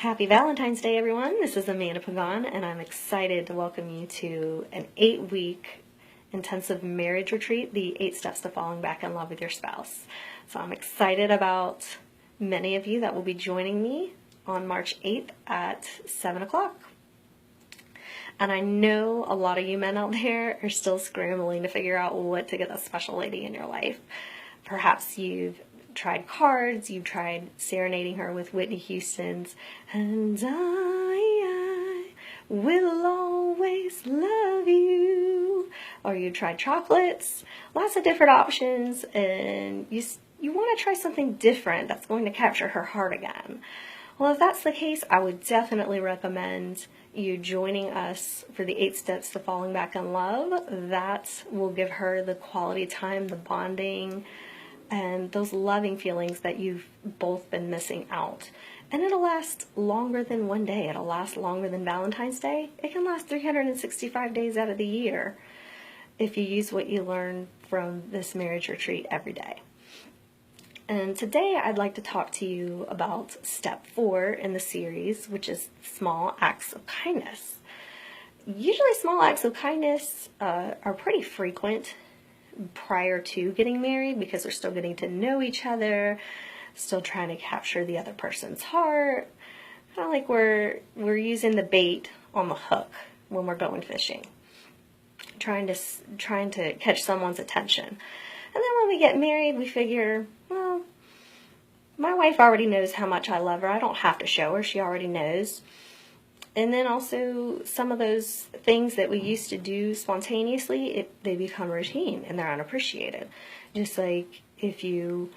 Happy Valentine's Day, everyone. This is Amanda Pagan, and I'm excited to welcome you to an 8-week intensive marriage retreat, the 8 Steps to Falling Back in Love with Your Spouse. So I'm excited about many of you that will be joining me on March 8th at 7 o'clock. And I know a lot of you men out there are still scrambling to figure out what to get that special lady in your life. Perhaps you've tried cards, you've tried serenading her with Whitney Houston's "And I will always love you," or you tried chocolates. Lots of different options, and you want to try something different that's going to capture her heart again. Well, if that's the case, I would definitely recommend you joining us for the 8 Steps to Falling Back in Love. That will give her the quality time, the bonding, and those loving feelings that you've both been missing out. And it'll last longer than one day. It'll last longer than Valentine's Day. It can last 365 days out of the year if you use what you learn from this marriage retreat every day. And today I'd like to talk to you about step 4 in the series, which is small acts of kindness. Usually small acts of kindness are pretty frequent prior to getting married because they're still getting to know each other, still trying to capture the other person's heart. Kind of like we're using the bait on the hook when we're going fishing, trying to catch someone's attention. And then when we get married, we figure, well, my wife already knows how much I love her. I don't have to show her. She already knows. And then also some of those things that we used to do spontaneously, they become routine and they're unappreciated. Just like if you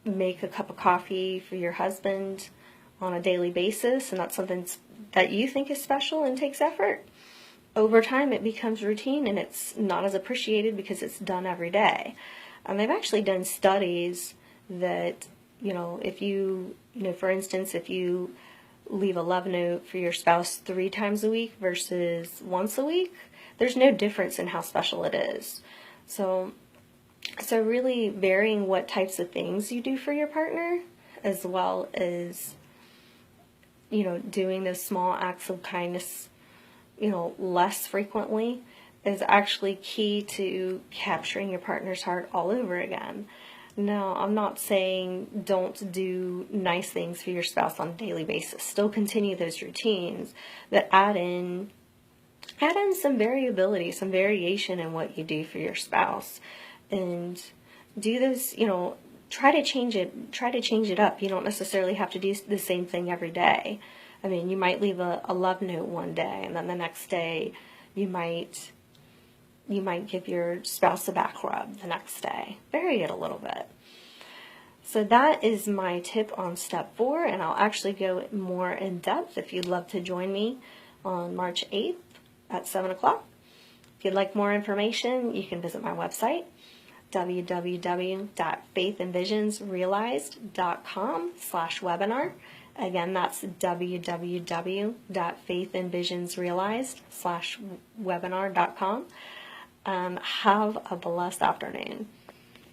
make a cup of coffee for your husband on a daily basis and that's something that you think is special and takes effort, over time it becomes routine and it's not as appreciated because it's done every day. And they've actually done studies that, if you, for instance, if you leave a love note for your spouse 3 times a week versus once a week, there's no difference in how special it is. So really varying what types of things you do for your partner, as well as, doing those small acts of kindness, less frequently, is actually key to capturing your partner's heart all over again. Now, I'm not saying don't do nice things for your spouse on a daily basis. Still continue those routines, but add in some variability, some variation in what you do for your spouse. And do this, try to change it up. You don't necessarily have to do the same thing every day. I mean, you might leave a love note one day, and then the next day you might give your spouse a back rub the next day. Vary it a little bit. So that is my tip on step 4, and I'll actually go more in depth if you'd love to join me on March 8th at 7 o'clock. If you'd like more information, you can visit my website, www.faithandvisionsrealized.com/webinar. Again, that's www.faithandvisionsrealized.com. Have a blessed afternoon.